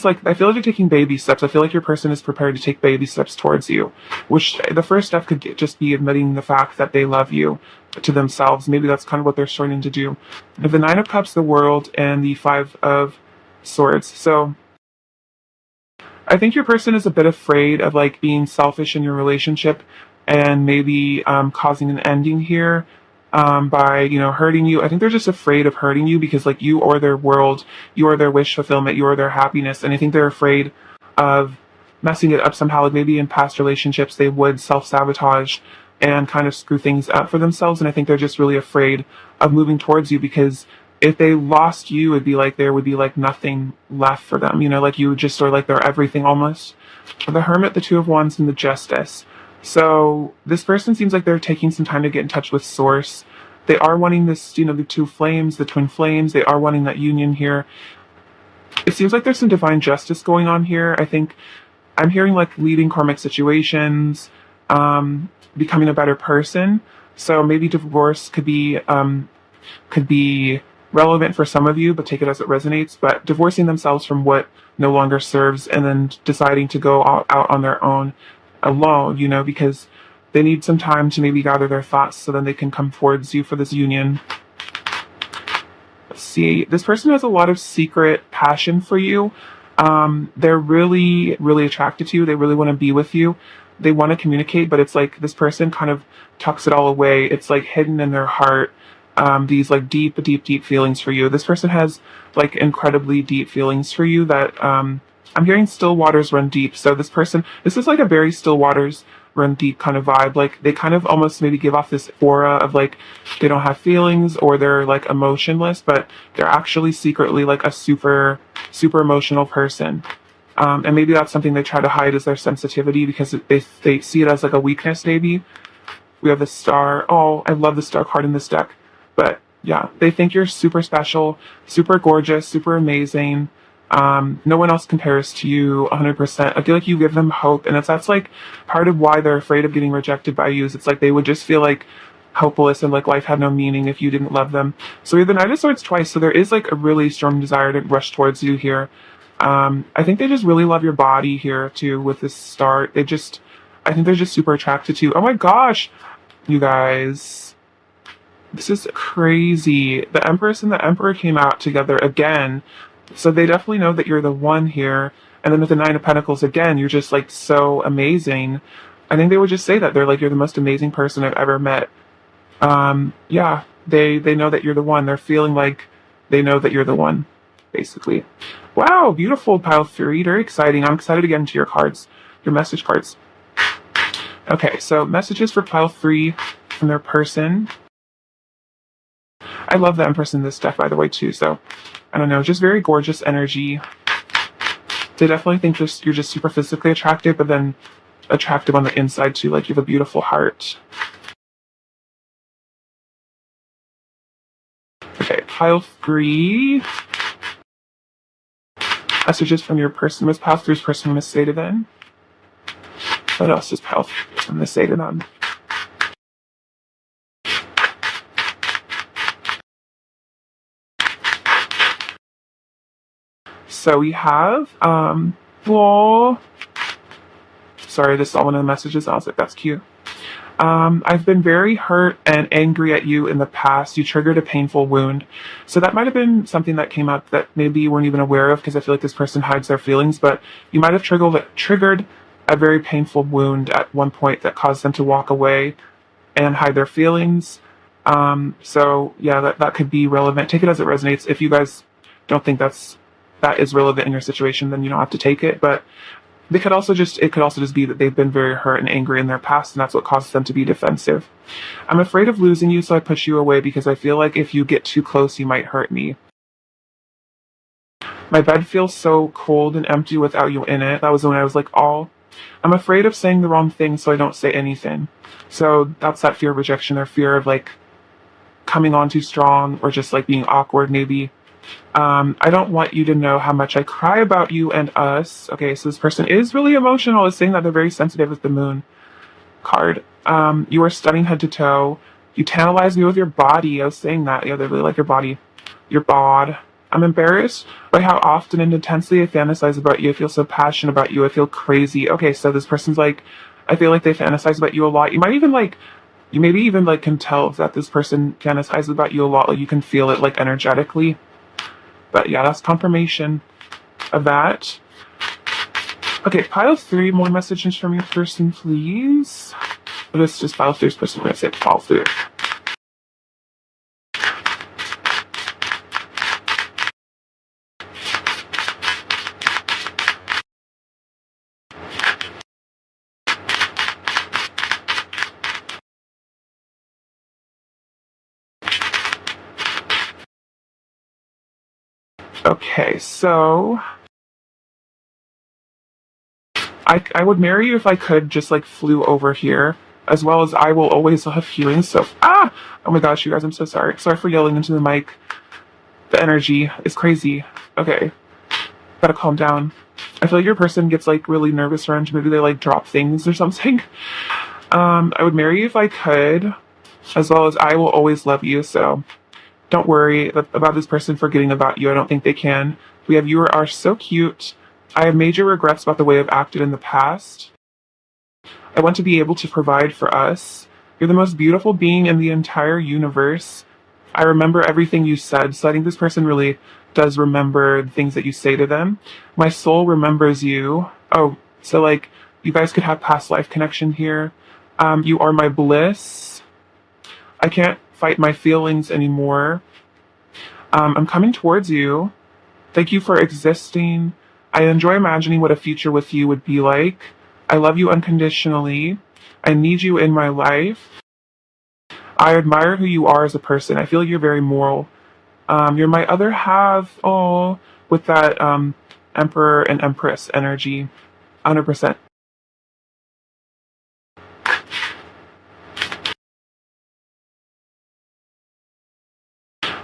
like, I feel like you're taking baby steps. I feel like your person is prepared to take baby steps towards you, which the first step could just be admitting the fact that they love you to themselves. Maybe that's kind of what they're starting to do. The Nine of Cups, the World, and the Five of Swords. So I think your person is a bit afraid of like being selfish in your relationship and maybe causing an ending here by, you know, hurting you. I think they're just afraid of hurting you because like you are their world, you are their wish fulfillment, you are their happiness. And I think they're afraid of messing it up somehow. Like maybe in past relationships, they would self-sabotage and kind of screw things up for themselves. And I think they're just really afraid of moving towards you because if they lost you, it'd be like there would be like nothing left for them, you know, like you would just sort of like they're everything almost. The Hermit, the Two of Wands, and the Justice. So this person seems like they're taking some time to get in touch with Source. They are wanting this, you know, the two flames, the twin flames. They are wanting that union here. It seems like there's some divine justice going on here. I think I'm hearing like leaving karmic situations, becoming a better person. So maybe divorce could be relevant for some of you, but take it as it resonates. But divorcing themselves from what no longer serves and then deciding to go out on their own alone, you know, because they need some time to maybe gather their thoughts so then they can come towards you for this union. Let's see. This person has a lot of secret passion for you. They're really, really attracted to you. They really want to be with you. They want to communicate, but it's like this person kind of tucks it all away. It's like hidden in their heart. These like deep feelings for you. This person has like incredibly deep feelings for you that I'm hearing still waters run deep. So this is like a very still waters run deep kind of vibe. Like they kind of almost maybe give off this aura of like they don't have feelings or they're like emotionless, but they're actually secretly like a super emotional person. And maybe that's something they try to hide is their sensitivity because they see it as like a weakness maybe. We have the Star. Oh, I love the Star card in this deck. But yeah, they think you're super special, super gorgeous, super amazing. No one else compares to you 100%. I feel like you give them hope. And that's like part of why they're afraid of getting rejected by you. Is it's like they would just feel like hopeless and like life had no meaning if you didn't love them. So we have the Knight of Swords twice. So there is like a really strong desire to rush towards you here. I think they just really love your body here too with this Star. I think they're just super attracted to you. Oh my gosh, you guys. This is crazy. The Empress and the Emperor came out together again. So they definitely know that you're the one here. And then with the Nine of Pentacles again, you're just like so amazing. I think they would just say that. They're like, you're the most amazing person I've ever met. Yeah, they know that you're the one. They're feeling like they know that you're the one, basically. Wow, beautiful pile 3. Very exciting. I'm excited to get into your cards, your message cards. Okay, so messages for pile 3 from their person. I love the Empress in this deck, by the way, too. So, I don't know, just very gorgeous energy. They definitely think you're just super physically attractive, but then attractive on the inside too. Like you have a beautiful heart. Okay, pile 3. Messages from your person. What's pile 3's person going to say to them? What else is pile 3 going to say to them? So we have, well, sorry, this is all one of the messages. I was like, that's cute. I've been very hurt and angry at you in the past. You triggered a painful wound. So that might have been something that came up that maybe you weren't even aware of, because I feel like this person hides their feelings, but you might have triggered a very painful wound at one point that caused them to walk away and hide their feelings. So yeah, that could be relevant. Take it as it resonates. If you guys don't think that is relevant in your situation, then you don't have to take it. But it could also just be that they've been very hurt and angry in their past, and that's what causes them to be defensive. I'm afraid of losing you, so I push you away because I feel like if you get too close, you might hurt me. My bed feels so cold and empty without you in it. That was when I was like, oh, I'm afraid of saying the wrong thing, so I don't say anything. So that's that fear of rejection, or fear of like coming on too strong, or just like being awkward maybe. I don't want you to know how much I cry about you and us. Okay, so this person is really emotional. Is saying that they're very sensitive with the moon card. You are stunning head to toe. You tantalize me with your body. I was saying that. Yeah, they really like your body. Your bod. I'm embarrassed by how often and intensely I fantasize about you. I feel so passionate about you. I feel crazy. Okay, so this person's like, I feel like they fantasize about you a lot. You maybe even like can tell that this person fantasizes about you a lot. Like you can feel it like energetically. But yeah, that's confirmation of that. Okay, pile 3, more messages from your person, please. This is just pile 3's person. I'm going to say pile 3. Okay, so I would marry you if I could, just like flew over here, as well as I will always love you and stuff. Oh my gosh, you guys, I'm so sorry. Sorry for yelling into the mic. The energy is crazy. Okay, gotta calm down. I feel like your person gets like really nervous around you. Maybe they like drop things or something. I would marry you if I could, as well as I will always love you. So don't worry about this person forgetting about you. I don't think they can. We have you are so cute. I have major regrets about the way I've acted in the past. I want to be able to provide for us. You're the most beautiful being in the entire universe. I remember everything you said, so I think this person really does remember the things that you say to them. My soul remembers you. Oh, so like you guys could have past life connection here. You are my bliss. I can't fight my feelings anymore. I'm coming towards you. Thank you for existing. I enjoy imagining what a future with you would be like. I love you unconditionally. I need you in my life. I admire who you are as a person. I feel you're very moral. You're my other half. Oh, with that Emperor and Empress energy. 100%.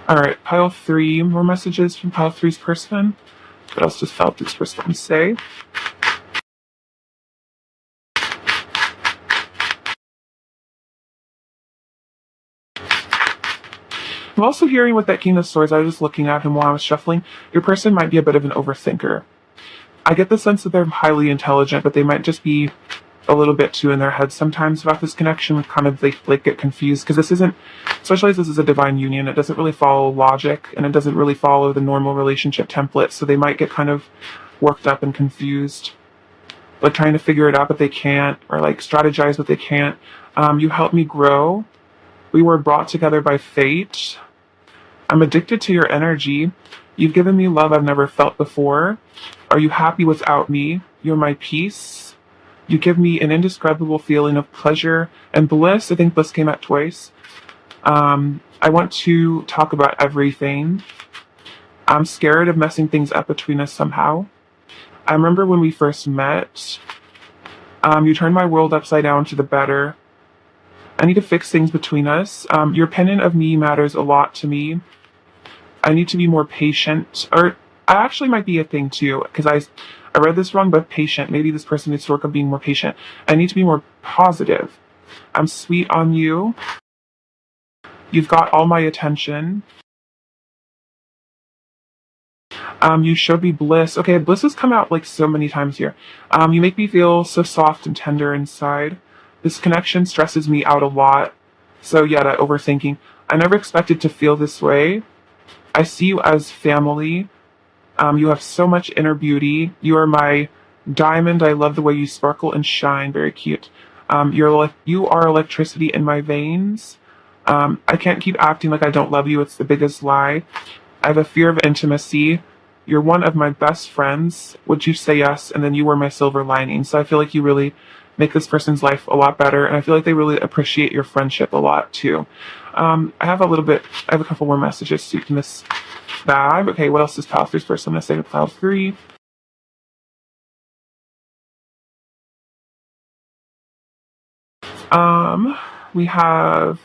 Alright, pile 3. More messages from pile 3's person. What else just felt this person say? I'm also hearing with that King of Swords. I was just looking at him while I was shuffling. Your person might be a bit of an overthinker. I get the sense that they're highly intelligent, but they might just be a little bit too in their head sometimes about this connection. Kind of they get confused because this isn't, especially as this is a divine union, it doesn't really follow logic and it doesn't really follow the normal relationship template. So they might get kind of worked up and confused, like trying to figure it out but they can't, or like strategize but they can't. You helped me grow. We were brought together by fate. I'm addicted to your energy. You've given me love I've never felt before. Are you happy without me? You're my peace. You give me an indescribable feeling of pleasure and bliss. I think bliss came out twice. I want to talk about everything. I'm scared of messing things up between us somehow. I remember when we first met. You turned my world upside down to the better. I need to fix things between us. Your opinion of me matters a lot to me. I need to be more patient, or I actually might be a thing too, because I read this wrong, but patient. Maybe this person needs to work on being more patient. I need to be more positive. I'm sweet on you. You've got all my attention. You showed me bliss. Okay, bliss has come out like so many times here. You make me feel so soft and tender inside. This connection stresses me out a lot. So yeah, that overthinking. I never expected to feel this way. I see you as family. You have so much inner beauty. You are my diamond. I love the way you sparkle and shine. Very cute. You are electricity in my veins. I can't keep acting like I don't love you. It's the biggest lie. I have a fear of intimacy. You're one of my best friends. Would you say yes? And then you were my silver lining. So I feel like you really make this person's life a lot better. And I feel like they really appreciate your friendship a lot too. I have a couple more messages so you can miss that. Okay, what else is pile 3's first? I'm going to say to pile 3. We have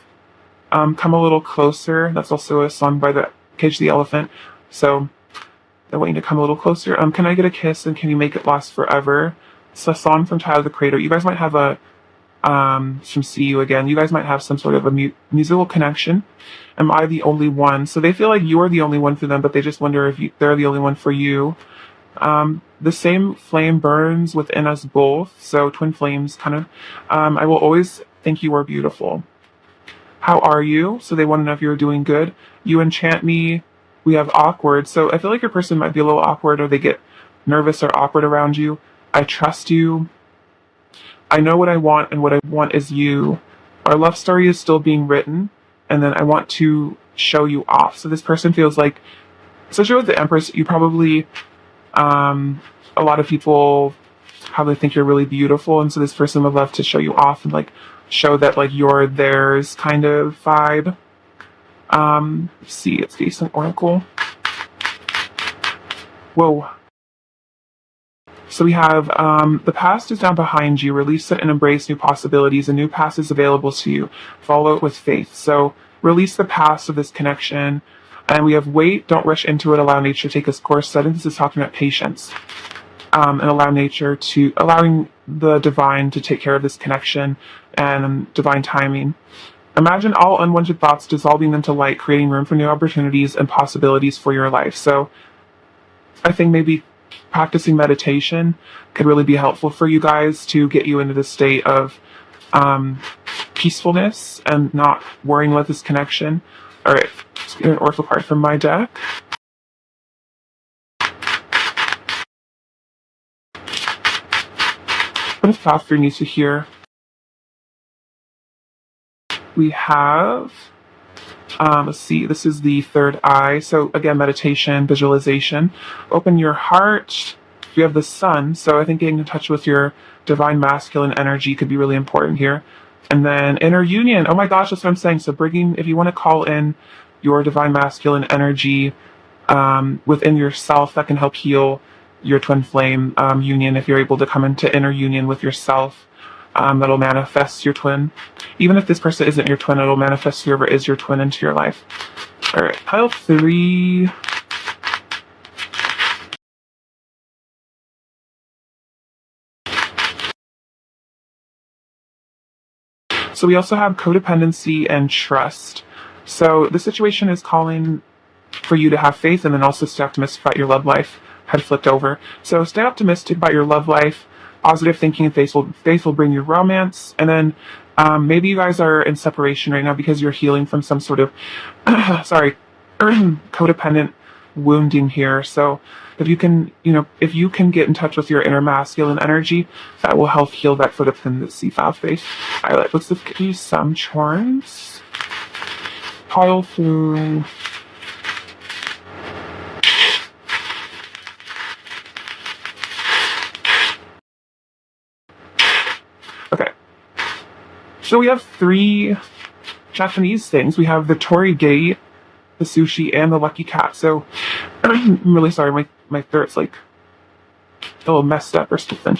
Come a Little Closer. That's also a song by the Cage the Elephant. So I want you to come a little closer. Can I get a kiss and can you make it last forever? It's a song from Tyler the Creator. You guys might have from See You Again. You guys might have some sort of a musical connection. Am I the only one? So they feel like you're the only one for them, but they just wonder if they're the only one for you. The same flame burns within us both. So twin flames, kind of. I will always think you are beautiful. How are you? So they want to know if you're doing good. You enchant me. We have awkward. So I feel like your person might be a little awkward, or they get nervous or awkward around you. I trust you. I know what I want, and what I want is you. Our love story is still being written, and then I want to show you off. So this person feels like, especially with the Empress, you probably, a lot of people probably think you're really beautiful, and so this person would love to show you off and like show that like you're theirs kind of vibe. Let's see, it's decent oracle. Whoa. So we have, the past is now behind you. Release it and embrace new possibilities. A new past is available to you. Follow it with faith. So release the past of this connection. And we have wait, don't rush into it. Allow nature to take its course. So I think this is talking about patience. And allowing the divine to take care of this connection and divine timing. Imagine all unwanted thoughts dissolving into light, creating room for new opportunities and possibilities for your life. So I think maybe practicing meditation could really be helpful for you guys to get you into the state of peacefulness and not worrying about this connection. All right, let's get an oracle card from my deck. What does pile 3 needs to hear? We have, let's see, this is the third eye. So again, meditation, visualization. Open your heart. You have the sun. So I think getting in touch with your divine masculine energy could be really important here. And then inner union. Oh my gosh, that's what I'm saying. So if you want to call in your divine masculine energy within yourself, that can help heal your twin flame union. If you're able to come into inner union with yourself, that'll manifest your twin. Even if this person isn't your twin, it'll manifest whoever is your twin into your life. All right, pile 3. So we also have codependency and trust. So the situation is calling for you to have faith and then also stay optimistic about your love life. Head flipped over. So stay optimistic about your love life. Positive thinking and faith will bring you romance. And then maybe you guys are in separation right now because you're healing from some sort of, codependent wounding here. So if you can get in touch with your inner masculine energy, that will help heal that codependency faith. All right, let's give you some charms. Pile through. Okay. So we have 3 Japanese things. We have the Torii Gate, the sushi, and the lucky cat. So I'm really sorry, my throat's like a little messed up or something.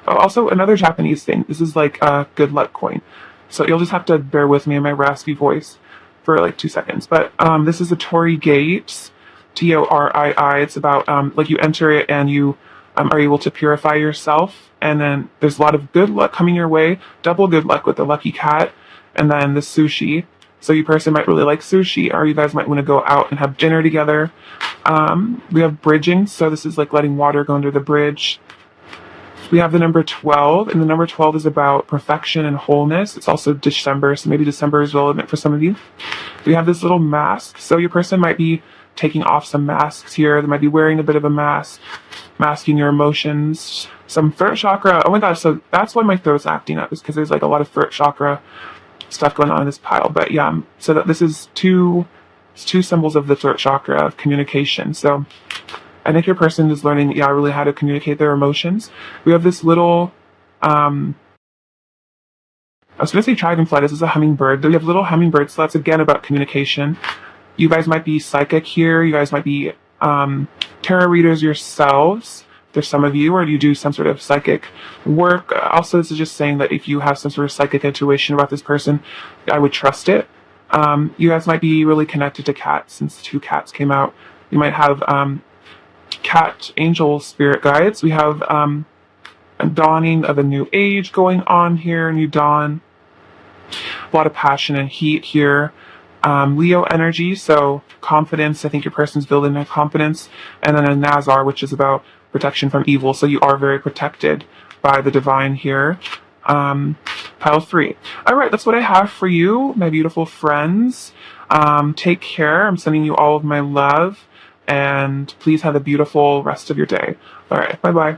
Oh, also, another Japanese thing. This is like a good luck coin. So you'll just have to bear with me in my raspy voice for like 2 seconds. But this is a Torii Gate, Torii. It's about like you enter it and you are able to purify yourself. And then there's a lot of good luck coming your way. Double good luck with the lucky cat. And then the sushi. So you person might really like sushi, or you guys might want to go out and have dinner together. We have bridging. So this is like letting water go under the bridge. We have the number 12, and the number 12 is about perfection and wholeness. It's also December, so maybe December is relevant for some of you. We have this little mask, so your person might be taking off some masks here. They might be wearing a bit of a mask, masking your emotions. Some throat chakra. Oh my gosh, so that's why my throat's acting up, is because there's like a lot of throat chakra stuff going on in this pile. But yeah, so that this is two symbols of the throat chakra of communication. So I think your person is learning, really how to communicate their emotions. We have this little, I was going to say dragonfly. This is a hummingbird. We have little hummingbirds. So that's again about communication. You guys might be psychic here. You guys might be tarot readers yourselves. There's some of you, or you do some sort of psychic work. Also, this is just saying that if you have some sort of psychic intuition about this person, I would trust it. You guys might be really connected to cats, since 2 cats came out. You might have cat angel spirit guides. We have a dawning of a new age going on here, new dawn. A lot of passion and heat here. Leo energy, so confidence. I think your person's building their confidence. And then a Nazar, which is about protection from evil. So you are very protected by the divine here. Pile 3. All right, that's what I have for you, my beautiful friends. Take care. I'm sending you all of my love. And please have a beautiful rest of your day. All right, bye-bye.